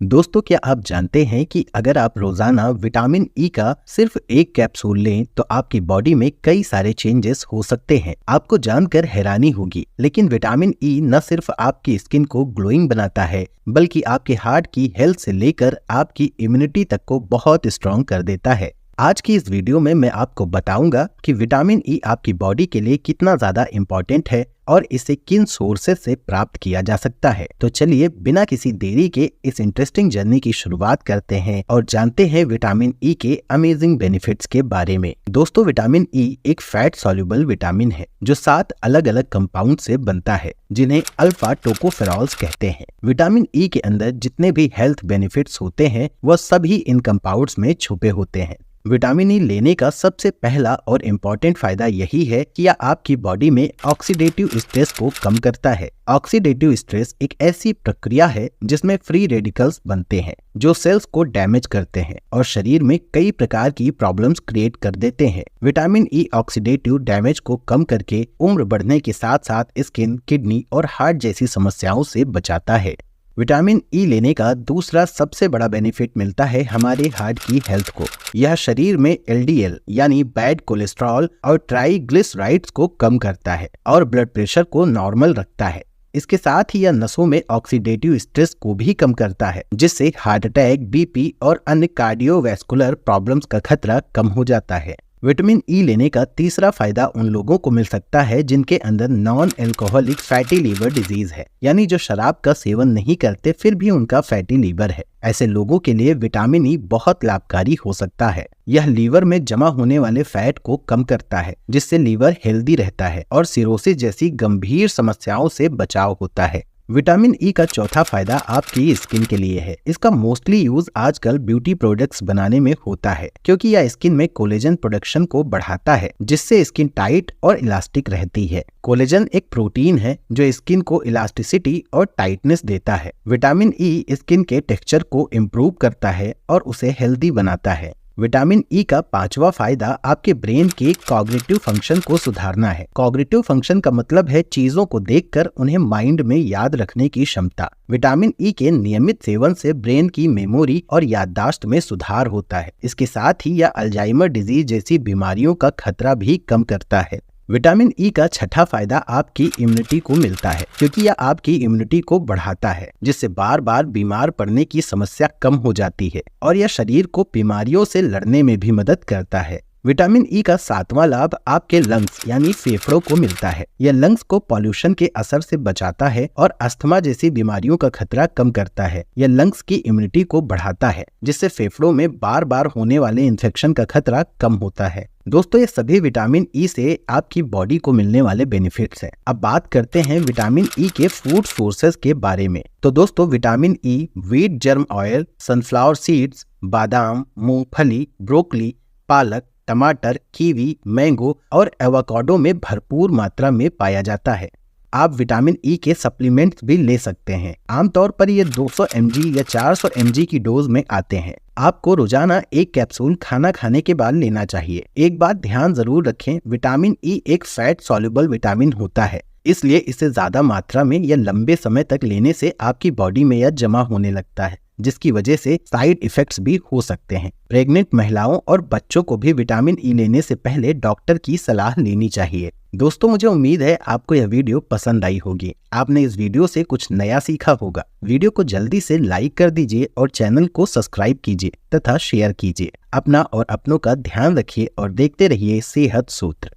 दोस्तों, क्या आप जानते हैं कि अगर आप रोजाना विटामिन ई का सिर्फ एक कैप्सूल लें तो आपकी बॉडी में कई सारे चेंजेस हो सकते हैं। आपको जानकर हैरानी होगी, लेकिन विटामिन ई न सिर्फ आपकी स्किन को ग्लोइंग बनाता है बल्कि आपके हार्ट की हेल्थ से लेकर आपकी इम्यूनिटी तक को बहुत स्ट्रॉन्ग कर देता है। आज की इस वीडियो में मैं आपको बताऊंगा कि विटामिन ई आपकी बॉडी के लिए कितना ज्यादा इम्पोर्टेंट है और इसे किन सोर्सेज से प्राप्त किया जा सकता है। तो चलिए बिना किसी देरी के इस इंटरेस्टिंग जर्नी की शुरुआत करते हैं और जानते हैं विटामिन ई के अमेजिंग बेनिफिट्स के बारे में। दोस्तों, विटामिन ई एक फैट सॉल्युबल विटामिन है जो 7 अलग अलग कंपाउंड से बनता है जिन्हें अल्फा टोकोफेरॉल्स कहते हैं। विटामिन ई के अंदर जितने भी हेल्थ बेनिफिट्स होते हैं वह सभी इन कंपाउंड्स में छुपे होते हैं। विटामिन ई लेने का सबसे पहला और इम्पॉर्टेंट फायदा यही है कि यह आपकी बॉडी में ऑक्सीडेटिव स्ट्रेस को कम करता है। ऑक्सीडेटिव स्ट्रेस एक ऐसी प्रक्रिया है जिसमें फ्री रेडिकल्स बनते हैं जो सेल्स को डैमेज करते हैं और शरीर में कई प्रकार की प्रॉब्लम्स क्रिएट कर देते हैं। विटामिन ई ऑक्सीडेटिव डैमेज को कम करके उम्र बढ़ने के साथ साथ स्किन, किडनी और हार्ट जैसी समस्याओं से बचाता है। विटामिन ई लेने का दूसरा सबसे बड़ा बेनिफिट मिलता है हमारे हार्ट की हेल्थ को। यह शरीर में एलडीएल यानी बैड कोलेस्ट्रॉल और ट्राइग्लिसराइड्स को कम करता है और ब्लड प्रेशर को नॉर्मल रखता है। इसके साथ ही यह नसों में ऑक्सीडेटिव स्ट्रेस को भी कम करता है जिससे हार्ट अटैक, बीपी और अन्य कार्डियोवैस्कुलर प्रॉब्लम्स का खतरा कम हो जाता है। विटामिन ई लेने का तीसरा फायदा उन लोगों को मिल सकता है जिनके अंदर non alcoholic fatty liver disease है, यानी जो शराब का सेवन नहीं करते फिर भी उनका फैटी लीवर है। ऐसे लोगों के लिए विटामिन ई बहुत लाभकारी हो सकता है। यह लीवर में जमा होने वाले फैट को कम करता है जिससे लीवर हेल्दी रहता है और सिरोसिस जैसी गंभीर समस्याओं से बचाव होता है। विटामिन ई का चौथा फायदा आपकी स्किन के लिए है। इसका मोस्टली यूज आजकल ब्यूटी प्रोडक्ट्स बनाने में होता है क्योंकि यह स्किन में कोलेजन प्रोडक्शन को बढ़ाता है जिससे स्किन टाइट और इलास्टिक रहती है। कोलेजन एक प्रोटीन है जो स्किन को इलास्टिसिटी और टाइटनेस देता है। विटामिन ई स्किन के टेक्सचर को इम्प्रूव करता है और उसे हेल्दी बनाता है। विटामिन ई का पांचवा फायदा आपके ब्रेन के कॉग्निटिव फंक्शन को सुधारना है। कॉग्निटिव फंक्शन का मतलब है चीजों को देखकर उन्हें माइंड में याद रखने की क्षमता। विटामिन ई के नियमित सेवन से ब्रेन की मेमोरी और याददाश्त में सुधार होता है। इसके साथ ही यह अल्जाइमर डिजीज जैसी बीमारियों का खतरा भी कम करता है। विटामिन ई का छठा फायदा आपकी इम्यूनिटी को मिलता है क्योंकि यह आपकी इम्यूनिटी को बढ़ाता है जिससे बार बार बीमार पड़ने की समस्या कम हो जाती है और यह शरीर को बीमारियों से लड़ने में भी मदद करता है। विटामिन ई का सातवां लाभ आपके लंग्स यानी फेफड़ों को मिलता है। यह लंग्स को पॉल्यूशन के असर से बचाता है और अस्थमा जैसी बीमारियों का खतरा कम करता है। यह लंग्स की इम्यूनिटी को बढ़ाता है जिससे फेफड़ों में बार बार होने वाले इन्फेक्शन का खतरा कम होता है। दोस्तों, ये सभी विटामिन ई से आपकी बॉडी को मिलने वाले बेनिफिट्स हैं। अब बात करते हैं विटामिन ई के फूड सोर्सेज के बारे में। तो दोस्तों, vitamin E wheat germ oil, sunflower seeds, बादाम, मूंगफली, ब्रोकली, पालक, टमाटर, कीवी, मैंगो और एवोकाडो में भरपूर मात्रा में पाया जाता है। आप विटामिन ई के सप्लीमेंट्स भी ले सकते हैं। आमतौर पर ये 200 mg या 400 mg की डोज में आते हैं। आपको रोजाना एक कैप्सूल खाना खाने के बाद लेना चाहिए। एक बात ध्यान जरूर रखें, विटामिन ई एक फैट सॉल्युबल विटामिन होता है, इसलिए इसे ज्यादा मात्रा में या लंबे समय तक लेने से आपकी बॉडी में यह जमा होने लगता है जिसकी वजह से साइड इफेक्ट्स भी हो सकते हैं। प्रेग्नेंट महिलाओं और बच्चों को भी विटामिन ई लेने से पहले डॉक्टर की सलाह लेनी चाहिए। दोस्तों, मुझे उम्मीद है आपको यह वीडियो पसंद आई होगी। आपने इस वीडियो से कुछ नया सीखा होगा। वीडियो को जल्दी से लाइक कर दीजिए और चैनल को सब्सक्राइब कीजिए तथा शेयर कीजिए। अपना और अपनों का ध्यान रखिए और देखते रहिए सेहत सूत्र।